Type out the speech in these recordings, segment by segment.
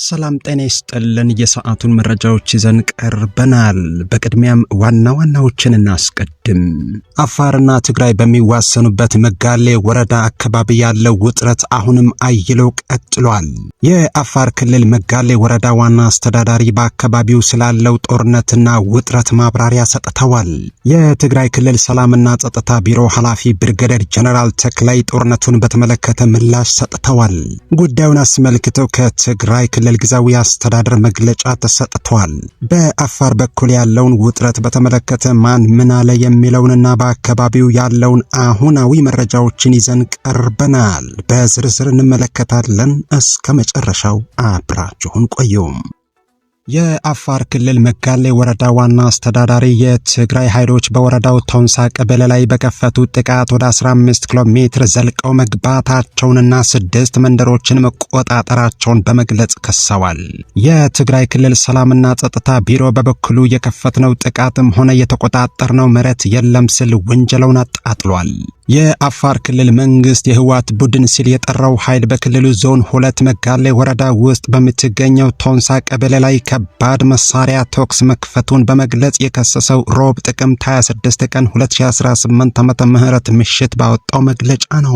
ሰላም ጤና ይስጥልን። የሰዓቱን መረጃዎች ይዘን ቀርበናል። በቅድሚያም ዋና ዋናዎችን እናስቀድም። አፋርና ትግራይ በሚዋሰኑበት መጋሌ ወረዳ አካባቢ ያለው ውጥረት አሁንም አይሎ ቀጥሏል። የአፋር ክልል መጋሌ ወረዳ ዋና አስተዳዳሪ በአካባቢው ስላለው ጦርነትና ውጥረት ማብራሪያ ሰጥተዋል። የትግራይ ክልል ሰላምና ጸጥታ ቢሮ ኃላፊ ብርጋዴር ጀነራል ተክላይ ጦርነቱን በተመለከተ ምላሽ ሰጥተዋል። ጉዳዩን አስመልክተው ከትግራይ ክልል ጊዜያዊ አስተዳደር መግለጫ ተሰጥቷል። በአፋር በኩል ያለውን ውጥረት በተመለከተ ማን ምን አለ የሚለውንና በአካባቢው ያለውን አሁናዊ መረጃዎችን ይዘን ቀርበናል። በዝርዝር እንመለከታለን። እስከ መጨረሻው አብራችሁን ቆዩም። የአፋር ክልል መጋሌ ወረዳ ዋና አስተዳዳሪ የትግራይ ኃይሎች በወረዳው ቶንሳ ቀበሌ ላይ በከፈቱት ጥቃት ወደ 15 ኪሎ ሜትር ዘልቀው መግባታቸውንና 6 መንደሮችን መቆጣጠራቸውን በመግለጽ ከሰዋል። የትግራይ ክልል ሰላምና ጸጥታ ቢሮ በበኩሉ የከፈትነው ጥቃትም ሆነ የተቆጣጠርነው መሬት የለም ሲል ወንጀለውን አጣጥሏል። የአፋር ክልል መንግስት የህወሓት ቡድን ሲል የጠራው ኃይል በክልሉ ዞን 2 መጋሌ ወረዳ ውስጥ በምትገኘው ቶንሳ ቀበሌ ላይ ከባድ መሳሪያ ተኩስ መክፈቱን በመግለጽ የከሰሰው ሮብ ጥቅምት 26 ቀን 2018 ዓመተ ምህረት ምሽት ባወጣው መግለጫ ነው።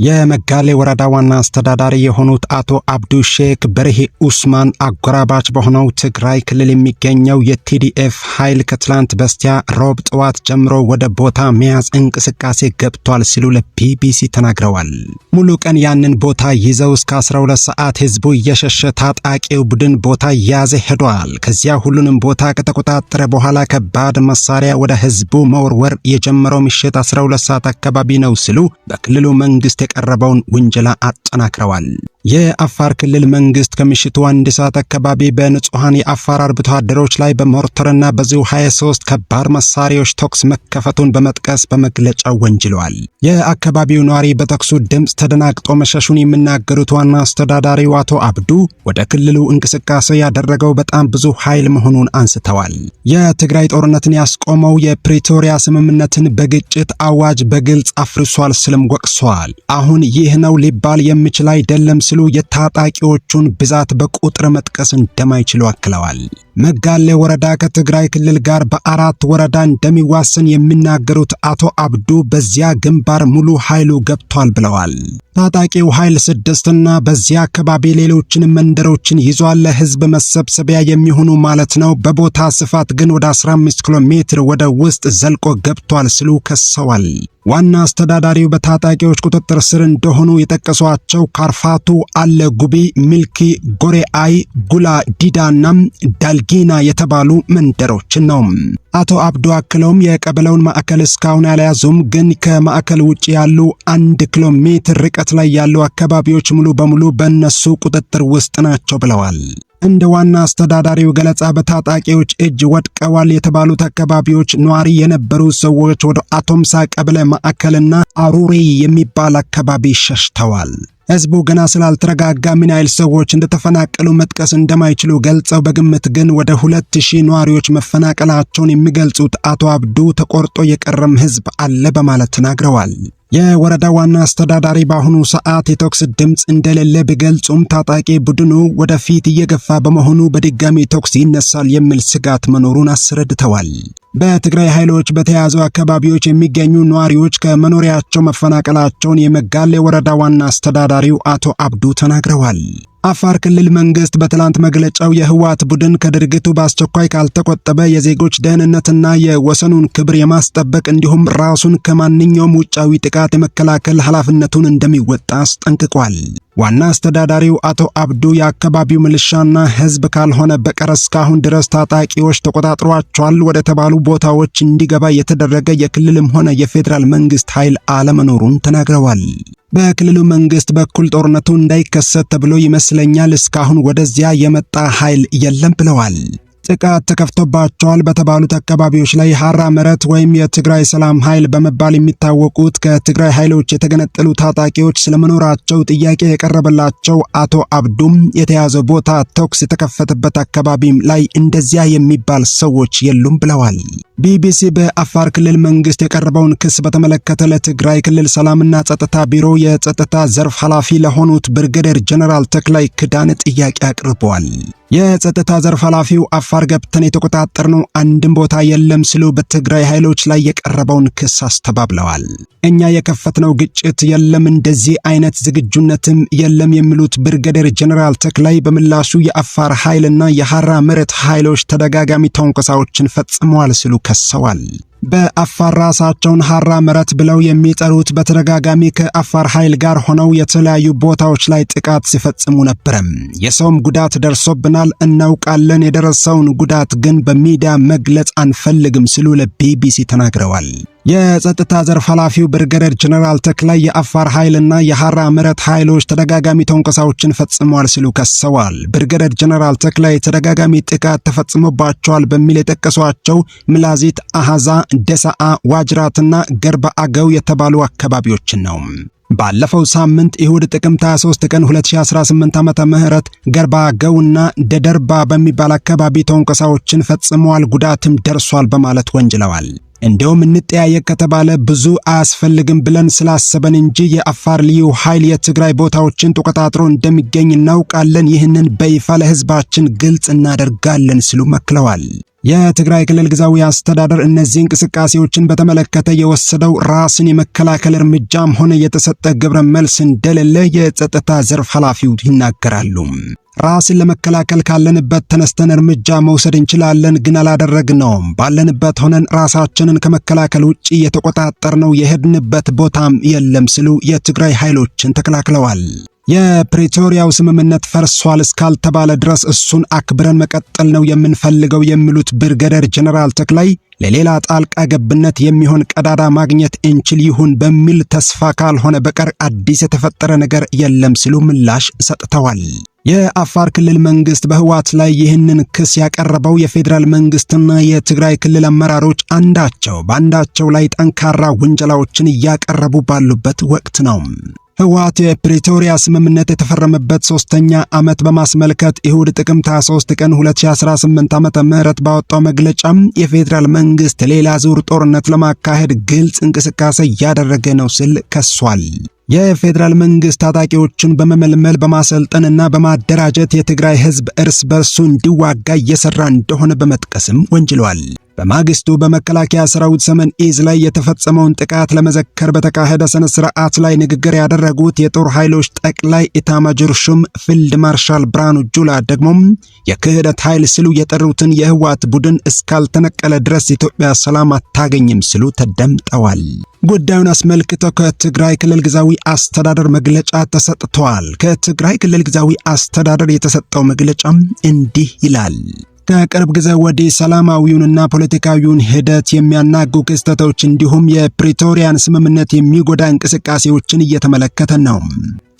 የመጋሌ ወረዳ ዋና አስተዳዳሪ የሆኑት አቶ አብዱ ሼክ በርሂ ኡስማን አጎራባች በሆነው ትግራይ ክልል የሚገኘው የቲዲኤፍ ኃይል ከትላንት በስቲያ ሮብ ጠዋት ጀምሮ ወደ ቦታ መያዝ እንቅስቃሴ ገብቷል ሲሉ ለቢቢሲ ተናግረዋል። ሙሉ ቀን ያንን ቦታ ይዘው እስከ 12 ሰዓት ህዝቡ እየሸሸ ታጣቂው ቡድን ቦታ ያዘ ሄዷል። ከዚያ ሁሉንም ቦታ ከተቆጣጠረ በኋላ ከባድ መሳሪያ ወደ ህዝቡ መወርወር የጀመረው ምሽት 12 ሰዓት አካባቢ ነው ሲሉ በክልሉ መንግስት የቀረበውን ውንጀላ አጠናክረዋል። የአፋር ክልል መንግስት ከምሽቱ 1 ሰዓት አካባቢ በንጹሃን የአፋር አርብቶ አደሮች ላይ በሞርተርና በዚሁ 23 ከባድ መሳሪያዎች ተኩስ መከፈቱን በመጥቀስ በመግለጫው ወንጅለዋል። የአካባቢው ነዋሪ በተኩሱ ድምፅ ተደናግጦ መሸሹን የሚናገሩት ዋና አስተዳዳሪው አቶ አብዱ ወደ ክልሉ እንቅስቃሴ ያደረገው በጣም ብዙ ኃይል መሆኑን አንስተዋል። የትግራይ ጦርነትን ያስቆመው የፕሪቶሪያ ስምምነትን በግጭት አዋጅ በግልጽ አፍርሷል ስልም ወቅሷል። አሁን ይህ ነው ሊባል የሚችል አይደለም ሲሉ የታጣቂዎቹን ብዛት በቁጥር መጥቀስ እንደማይችሉ አክለዋል። መጋሌ ወረዳ ከትግራይ ክልል ጋር በ4 ወረዳ እንደሚዋሰን የሚናገሩት አቶ አብዱ በዚያ ግንባር ሙሉ ኃይሉ ገብቷል ብለዋል። ታጣቂው ኃይል 6ና በዚያ አካባቢ ሌሎችን መንደሮችን ይዟል። ለህዝብ መሰብሰቢያ የሚሆኑ ማለት ነው። በቦታ ስፋት ግን ወደ 15 ኪሎ ሜትር ወደ ውስጥ ዘልቆ ገብቷል ሲሉ ከሰዋል። ዋና አስተዳዳሪው በታጣቂዎች ቁጥጥር ስር እንደሆኑ የጠቀሷቸው ካርፋቱ፣ አለ ጉቢ፣ ሚልኪ፣ ጎሬአይ፣ ጉላ ዲዳና ዳልጊና የተባሉ መንደሮችን ነው። አቶ አብዱ አክለውም የቀበሌውን ማዕከል እስካሁን ያልያዙም፣ ግን ከማዕከል ውጭ ያሉ 1 ኪሎ ሜትር ርቀት ላይ ያሉ አካባቢዎች ሙሉ በሙሉ በእነሱ ቁጥጥር ውስጥ ናቸው ብለዋል። እንደ ዋና አስተዳዳሪው ገለጻ በታጣቂዎች እጅ ወድቀዋል የተባሉት አካባቢዎች ነዋሪ የነበሩ ሰዎች ወደ አቶምሳ ቀበሌ ማዕከልና አሩሪ የሚባል አካባቢ ሸሽተዋል። ህዝቡ ገና ስላልተረጋጋ ምን ያህል ሰዎች እንደተፈናቀሉ መጥቀስ እንደማይችሉ ገልጸው በግምት ግን ወደ 2000 ነዋሪዎች መፈናቀላቸውን የሚገልጹት አቶ አብዱ ተቆርጦ የቀረም ህዝብ አለ በማለት ተናግረዋል። የወረዳ ዋና አስተዳዳሪ በአሁኑ ሰዓት የተኩስ ድምፅ እንደሌለ ቢገልጹም ታጣቂ ቡድኑ ወደፊት እየገፋ በመሆኑ በድጋሚ ተኩስ ይነሳል የሚል ስጋት መኖሩን አስረድተዋል። በትግራይ ኃይሎች በተያዙ አካባቢዎች የሚገኙ ነዋሪዎች ከመኖሪያቸው መፈናቀላቸውን የመጋሌ ወረዳ ዋና አስተዳዳሪው አቶ አብዱ ተናግረዋል። አፋር ክልል መንግስት በትላንት መግለጫው የህወሓት ቡድን ከድርጊቱ በአስቸኳይ ካልተቆጠበ የዜጎች ደህንነትና የወሰኑን ክብር የማስጠበቅ እንዲሁም ራሱን ከማንኛውም ውጫዊ ጥቃት የመከላከል ኃላፊነቱን እንደሚወጣ አስጠንቅቋል። ዋና አስተዳዳሪው አቶ አብዱ የአካባቢው ሚሊሻና ህዝብ ካልሆነ በቀር እስካሁን ድረስ ታጣቂዎች ተቆጣጥሯቸዋል ወደ ተባሉ ቦታዎች እንዲገባ የተደረገ የክልልም ሆነ የፌዴራል መንግስት ኃይል አለመኖሩን ተናግረዋል። በክልሉ መንግስት በኩል ጦርነቱ እንዳይከሰት ተብሎ ይመስለኛል እስካሁን ወደዚያ የመጣ ኃይል የለም ብለዋል። ጥቃት ተከፍቶባቸዋል በተባሉት አካባቢዎች ላይ ሐራ መረት ወይም የትግራይ ሰላም ኃይል በመባል የሚታወቁት ከትግራይ ኃይሎች የተገነጠሉ ታጣቂዎች ስለመኖራቸው ጥያቄ የቀረበላቸው አቶ አብዱም የተያዘ ቦታ ተኩስ የተከፈተበት አካባቢም ላይ እንደዚያ የሚባል ሰዎች የሉም ብለዋል። ቢቢሲ በአፋር ክልል መንግስት የቀረበውን ክስ በተመለከተ ለትግራይ ክልል ሰላምና ጸጥታ ቢሮ የጸጥታ ዘርፍ ኃላፊ ለሆኑት ብርጋዴር ጀነራል ተክላይ ክዳን ጥያቄ አቅርበዋል። የጸጥታ ዘርፍ ኃላፊው አፋር ገብተን የተቆጣጠርነው አንድም ቦታ የለም ሲሉ በትግራይ ኃይሎች ላይ የቀረበውን ክስ አስተባብለዋል። እኛ የከፈትነው ግጭት የለም፣ እንደዚህ አይነት ዝግጁነትም የለም የሚሉት ብርጋዴር ጀነራል ተክላይ በምላሹ የአፋር ኃይልና የሐራ መሬት ኃይሎች ተደጋጋሚ ተንኮሳዎችን ፈጽመዋል ሲሉ ከሰዋል። በአፋር ራሳቸውን ሐራ መሬት ብለው የሚጠሩት በተደጋጋሚ ከአፋር ኃይል ጋር ሆነው የተለያዩ ቦታዎች ላይ ጥቃት ሲፈጽሙ ነበር። የሰውም ጉዳት ደርሶብናል፣ እናውቃለን። የደረሰውን ጉዳት ግን በሚዲያ መግለጽ አንፈልግም ሲሉ ለቢቢሲ ተናግረዋል። የጸጥታ ዘርፍ ኃላፊው ብርጋዴር ጀነራል ተክላይ የአፋር ኃይልና የሐራ መሬት ኃይሎች ተደጋጋሚ ተንኮሳዎችን ፈጽመዋል ሲሉ ከሰዋል። ብርጋዴር ጀነራል ተክላይ ተደጋጋሚ ጥቃት ተፈጽሞባቸዋል በሚል የጠቀሷቸው ምላዚት፣ አሃዛ፣ ደሳአ፣ ዋጅራትና ገርባ አገው የተባሉ አካባቢዎችን ነው። ባለፈው ሳምንት እሁድ ጥቅምት 23 ቀን 2018 ዓመተ ምህረት ገርባ አገውና ደደርባ በሚባል አካባቢ ተንኮሳዎችን ፈጽመዋል፣ ጉዳትም ደርሷል በማለት ወንጅለዋል። እንደውም እንጠያየቅ ከተባለ ብዙ አያስፈልግም ብለን ስላሰበን እንጂ የአፋር ልዩ ኃይል የትግራይ ቦታዎችን ተቆጣጥሮ እንደሚገኝ እናውቃለን። ይህንን በይፋ ለህዝባችን ግልጽ እናደርጋለን ሲሉ መክለዋል። የትግራይ ክልል ጊዜያዊ አስተዳደር እነዚህ እንቅስቃሴዎችን በተመለከተ የወሰደው ራስን የመከላከል እርምጃም ሆነ የተሰጠ ግብረ መልስ እንደሌለ የጸጥታ ዘርፍ ኃላፊው ይናገራሉ። ራስን ለመከላከል ካለንበት ተነስተን እርምጃ መውሰድ እንችላለን፣ ግን አላደረግነውም። ባለንበት ሆነን ራሳችንን ከመከላከል ውጪ የተቆጣጠርነው የሄድንበት ቦታም የለም ሲሉ የትግራይ ኃይሎችን ተከላክለዋል። የፕሪቶሪያው ስምምነት ፈርሷል እስካልተባለ ድረስ እሱን አክብረን መቀጠል ነው የምንፈልገው የሚሉት ብርጋዴር ጀነራል ተክላይ ለሌላ ጣልቃ ገብነት የሚሆን ቀዳዳ ማግኘት እንችል ይሁን በሚል ተስፋ ካልሆነ በቀር አዲስ የተፈጠረ ነገር የለም ሲሉ ምላሽ ሰጥተዋል። የአፋር ክልል መንግስት በህወሓት ላይ ይህንን ክስ ያቀረበው የፌዴራል መንግስትና የትግራይ ክልል አመራሮች አንዳቸው በአንዳቸው ላይ ጠንካራ ውንጀላዎችን እያቀረቡ ባሉበት ወቅት ነው። ህወሓት የፕሪቶሪያ ስምምነት የተፈረመበት 3ኛ ዓመት በማስመልከት እሁድ ጥቅምት 23 ቀን 2018 ዓመተ ምህረት ባወጣው መግለጫም የፌዴራል መንግስት ሌላ ዙር ጦርነት ለማካሄድ ግልጽ እንቅስቃሴ እያደረገ ነው ሲል ከሷል። የፌዴራል መንግስት ታጣቂዎችን በመመልመል በማሰልጠንና በማደራጀት የትግራይ ህዝብ እርስ በርሱ እንዲዋጋ እየሰራ እንደሆነ በመጥቀስም ወንጅሏል። በማግስቱ በመከላከያ ሰራዊት ሰሜን ዕዝ ላይ የተፈጸመውን ጥቃት ለመዘከር በተካሄደ ስነ ስርዓት ላይ ንግግር ያደረጉት የጦር ኃይሎች ጠቅላይ ኢታማዦር ሹም ፊልድ ማርሻል ብርሃኑ ጁላ ደግሞ የክህደት ኃይል ሲሉ የጠሩትን የህወሓት ቡድን እስካልተነቀለ ድረስ ኢትዮጵያ ሰላም አታገኝም ሲሉ ተደምጠዋል። ጉዳዩን አስመልክቶ ከትግራይ ክልል ጊዜያዊ አስተዳደር መግለጫ ተሰጥቷል። ከትግራይ ክልል ጊዜያዊ አስተዳደር የተሰጠው መግለጫም እንዲህ ይላል። ከቅርብ ጊዜ ወዲህ ሰላማዊውንና ፖለቲካዊውን ሂደት የሚያናጉ ክስተቶች እንዲሁም የፕሪቶሪያን ስምምነት የሚጎዳ እንቅስቃሴዎችን እየተመለከተ ነው።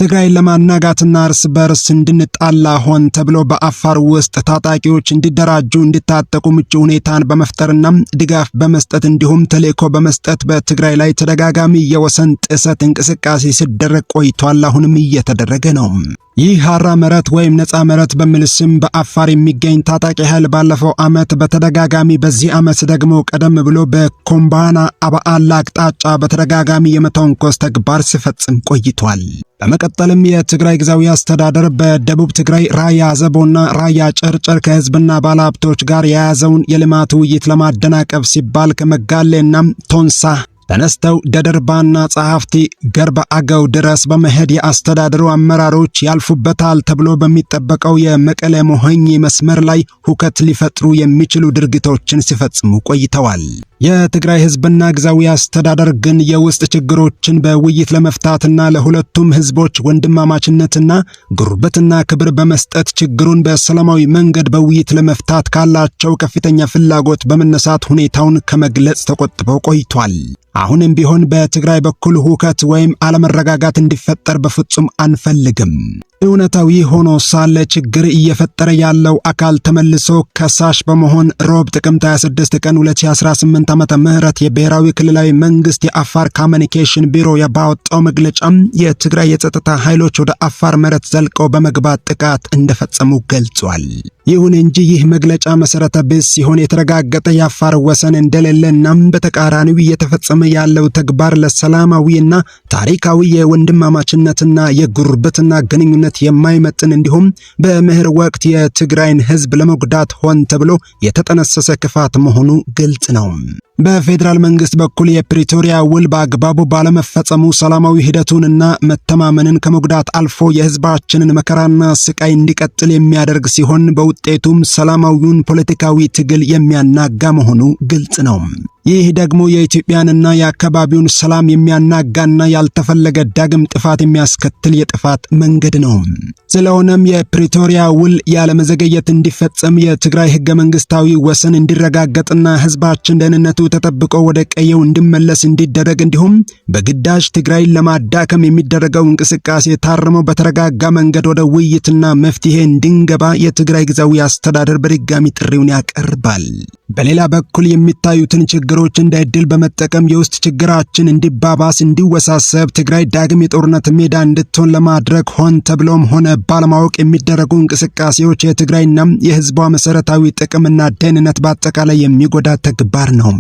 ትግራይን ለማናጋትና እርስ በርስ እንድንጣላ ሆን ተብሎ በአፋር ውስጥ ታጣቂዎች እንዲደራጁ እንዲታጠቁ ምቹ ሁኔታን በመፍጠርና ድጋፍ በመስጠት እንዲሁም ተልዕኮ በመስጠት በትግራይ ላይ ተደጋጋሚ የወሰን ጥሰት እንቅስቃሴ ሲደረግ ቆይቷል። አሁንም እየተደረገ ነው። ይህ ሐራ መሬት ወይም ነፃ መሬት በሚል ስም በአፋር የሚገኝ ታጣቂ ኃይል ባለፈው ዓመት በተደጋጋሚ በዚህ ዓመት ደግሞ ቀደም ብሎ በኮምባና አባአላ አቅጣጫ በተደጋጋሚ የመተንኮስ ተግባር ሲፈጽም ቆይቷል። በመቀጠልም የትግራይ ጊዜያዊ አስተዳደር በደቡብ ትግራይ ራያ አዘቦና ራያ ጨርጨር ከህዝብና ባለሀብቶች ጋር የያዘውን የልማት ውይይት ለማደናቀፍ ሲባል ከመጋሌና ቶንሳ ተነስተው ደደርባና ጸሐፍቲ ገርባ አገው ድረስ በመሄድ የአስተዳደሩ አመራሮች ያልፉበታል ተብሎ በሚጠበቀው የመቀሌ ሞሆኝ መስመር ላይ ሁከት ሊፈጥሩ የሚችሉ ድርጊቶችን ሲፈጽሙ ቆይተዋል። የትግራይ ህዝብና ጊዜያዊ አስተዳደር ግን የውስጥ ችግሮችን በውይይት ለመፍታትና ለሁለቱም ህዝቦች ወንድማማችነትና ጉርብትና ክብር በመስጠት ችግሩን በሰላማዊ መንገድ በውይይት ለመፍታት ካላቸው ከፍተኛ ፍላጎት በመነሳት ሁኔታውን ከመግለጽ ተቆጥበው ቆይቷል። አሁንም ቢሆን በትግራይ በኩል ሁከት ወይም አለመረጋጋት እንዲፈጠር በፍጹም አንፈልግም። እውነታዊ ሆኖ ሳለ ችግር እየፈጠረ ያለው አካል ተመልሶ ከሳሽ በመሆን ሮብ ጥቅምት 26 ቀን 2018 ዓመተ ምህረት የብሔራዊ ክልላዊ መንግስት የአፋር ኮሚኒኬሽን ቢሮ ያወጣው መግለጫም የትግራይ የጸጥታ ኃይሎች ወደ አፋር መሬት ዘልቀው በመግባት ጥቃት እንደፈጸሙ ገልጿል። ይሁን እንጂ ይህ መግለጫ መሰረተ ቢስ ሲሆን የተረጋገጠ የአፋር ወሰን እንደሌለና በተቃራኒው እየተፈጸመ ያለው ተግባር ለሰላማዊና ታሪካዊ የወንድማማችነትና የጉርብትና ግንኙነት የማይመጥን እንዲሁም በመኸር ወቅት የትግራይን ሕዝብ ለመጉዳት ሆን ተብሎ የተጠነሰሰ ክፋት መሆኑ ግልጽ ነው። በፌዴራል መንግስት በኩል የፕሪቶሪያ ውል በአግባቡ ባለመፈጸሙ ሰላማዊ ሂደቱንና መተማመንን ከመጉዳት አልፎ የህዝባችንን መከራና ስቃይ እንዲቀጥል የሚያደርግ ሲሆን በውጤቱም ሰላማዊውን ፖለቲካዊ ትግል የሚያናጋ መሆኑ ግልጽ ነው። ይህ ደግሞ የኢትዮጵያንና የአካባቢውን ሰላም የሚያናጋና ያልተፈለገ ዳግም ጥፋት የሚያስከትል የጥፋት መንገድ ነው። ስለሆነም የፕሪቶሪያ ውል ያለመዘገየት እንዲፈጸም፣ የትግራይ ህገ መንግስታዊ ወሰን እንዲረጋገጥና ህዝባችን ደህንነቱ ተጠብቆ ወደ ቀየው እንዲመለስ እንዲደረግ እንዲሁም በግዳጅ ትግራይን ለማዳከም የሚደረገው እንቅስቃሴ ታርሞ በተረጋጋ መንገድ ወደ ውይይትና መፍትሄ እንዲንገባ የትግራይ ጊዜያዊ አስተዳደር በድጋሚ ጥሪውን ያቀርባል። በሌላ በኩል የሚታዩትን ችግሮች እንደ ዕድል በመጠቀም የውስጥ ችግራችን እንዲባባስ እንዲወሳሰብ ትግራይ ዳግም የጦርነት ሜዳ እንድትሆን ለማድረግ ሆን ተብሎም ሆነ ባለማወቅ የሚደረጉ እንቅስቃሴዎች የትግራይና የህዝቧ መሰረታዊ ጥቅምና ደህንነት በአጠቃላይ የሚጎዳ ተግባር ነው።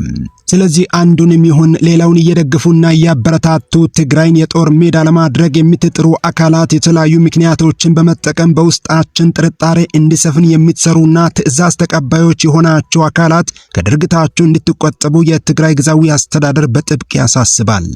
ስለዚህ አንዱንም ይሁን ሌላውን እየደገፉና እያበረታቱ ትግራይን የጦር ሜዳ ለማድረግ የሚጥሩ አካላት የተለያዩ ምክንያቶችን በመጠቀም በውስጣችን ጥርጣሬ እንዲሰፍን የሚሰሩና ትዕዛዝ ተቀባዮች የሆናችሁ አካላት ከድርጊታችሁ እንድትቆጠቡ የትግራይ ጊዜያዊ አስተዳደር በጥብቅ ያሳስባል።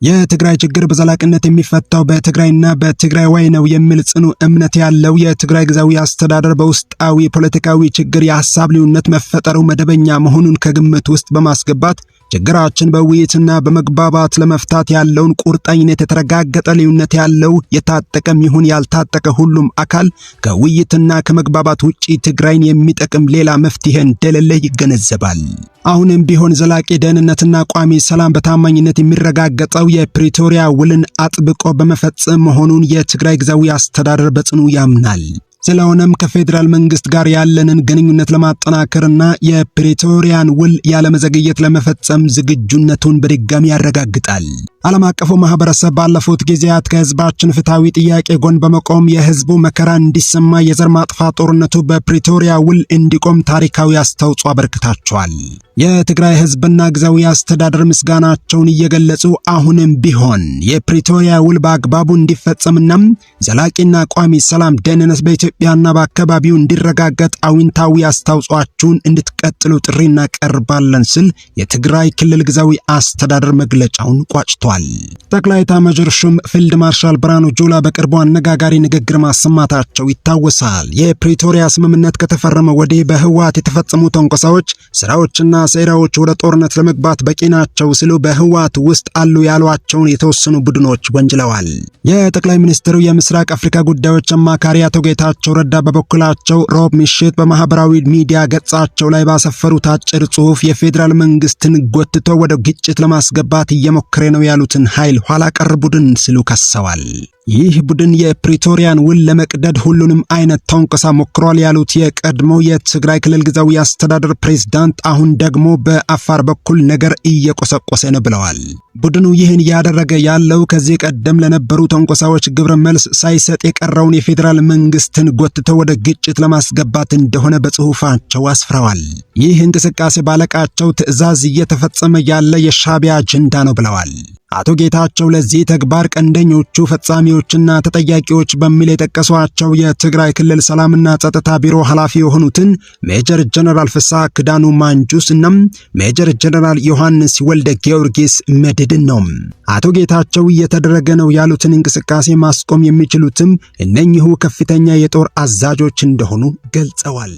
የትግራይ ችግር በዘላቂነት የሚፈታው በትግራይና በትግራይዋይ ነው የሚል ጽኑ እምነት ያለው የትግራይ ጊዜያዊ አስተዳደር በውስጣዊ ፖለቲካዊ ችግር የሐሳብ ልዩነት መፈጠሩ መደበኛ መሆኑን ከግምት ውስጥ በማስገባት ችግራችን በውይይትና በመግባባት ለመፍታት ያለውን ቁርጠኝነት የተረጋገጠ ልዩነት ያለው የታጠቀም ይሁን ያልታጠቀ ሁሉም አካል ከውይይትና ከመግባባት ውጪ ትግራይን የሚጠቅም ሌላ መፍትሄ እንደሌለ ይገነዘባል። አሁንም ቢሆን ዘላቂ ደህንነትና ቋሚ ሰላም በታማኝነት የሚረጋገጠው የፕሪቶሪያ ውልን አጥብቆ በመፈጸም መሆኑን የትግራይ ጊዜያዊ አስተዳደር በጽኑ ያምናል። ስለሆነም ከፌዴራል መንግስት ጋር ያለንን ግንኙነት ለማጠናከርና የፕሪቶሪያን ውል ያለመዘግየት ለመፈጸም ዝግጁነቱን በድጋሚ ያረጋግጣል። ዓለም አቀፉ ማህበረሰብ ባለፉት ጊዜያት ከህዝባችን ፍትሃዊ ጥያቄ ጎን በመቆም የህዝቡ መከራ እንዲሰማ የዘር ማጥፋት ጦርነቱ በፕሪቶሪያ ውል እንዲቆም ታሪካዊ አስተዋጽኦ አበርክታቸዋል። የትግራይ ህዝብና ጊዜያዊ አስተዳደር ምስጋናቸውን እየገለጹ አሁንም ቢሆን የፕሪቶሪያ ውል በአግባቡ እንዲፈጸምና ዘላቂና ቋሚ ሰላም ደህንነት በኢትዮጵያና በአካባቢው እንዲረጋገጥ አዎንታዊ አስተዋጽኦአችሁን እንድትቀጥሉ ጥሪ እናቀርባለን ሲል የትግራይ ክልል ጊዜያዊ አስተዳደር መግለጫውን ቋጭቷል። ጠቅላይ ኤታማዦር ሹም ፊልድ ማርሻል ብርሃኑ ጁላ በቅርቡ አነጋጋሪ ንግግር ማሰማታቸው ይታወሳል። የፕሪቶሪያ ስምምነት ከተፈረመ ወዲህ በህወሓት የተፈጸሙ ተንኮሳዎች፣ ስራዎችና ሴራዎች ወደ ጦርነት ለመግባት በቂ ናቸው ሲሉ በህወሓት ውስጥ አሉ ያሏቸውን የተወሰኑ ቡድኖች ወንጅለዋል። የጠቅላይ ሚኒስትሩ የምስራቅ አፍሪካ ጉዳዮች አማካሪ አቶ ጌታቸው ረዳ በበኩላቸው ሮብ ምሽት በማህበራዊ ሚዲያ ገጻቸው ላይ ባሰፈሩት አጭር ጽሑፍ የፌዴራል መንግስትን ጎትቶ ወደ ግጭት ለማስገባት እየሞከረ ነው ያሉትን ኃይል ኋላ ቀር ቡድን ሲሉ ከሰዋል። ይህ ቡድን የፕሪቶሪያን ውል ለመቅደድ ሁሉንም አይነት ተንኮሳ ሞክሯል ያሉት የቀድሞ የትግራይ ክልል ጊዜያዊ አስተዳደር ፕሬዝዳንት አሁን ደግሞ በአፋር በኩል ነገር እየቆሰቆሰ ነው ብለዋል። ቡድኑ ይህን ያደረገ ያለው ከዚህ ቀደም ለነበሩ ተንኮሳዎች ግብረ መልስ ሳይሰጥ የቀረውን የፌዴራል መንግስትን ጎትቶ ወደ ግጭት ለማስገባት እንደሆነ በጽሑፋቸው አስፍረዋል። ይህ እንቅስቃሴ ባለቃቸው ትዕዛዝ እየተፈጸመ ያለ የሻዕቢያ አጀንዳ ነው ብለዋል። አቶ ጌታቸው ለዚህ ተግባር ቀንደኞቹ ፈጻሚዎችና ተጠያቂዎች በሚል የጠቀሷቸው የትግራይ ክልል ሰላምና ጸጥታ ቢሮ ኃላፊ የሆኑትን ሜጀር ጀነራል ፍስሐ ክዳኑ ማንጁስ እና ሜጀር ጀነራል ዮሐንስ ወልደ ጊዮርጊስ መድድን ነው። አቶ ጌታቸው እየተደረገ ነው ያሉትን እንቅስቃሴ ማስቆም የሚችሉትም እነኚሁ ከፍተኛ የጦር አዛዦች እንደሆኑ ገልጸዋል።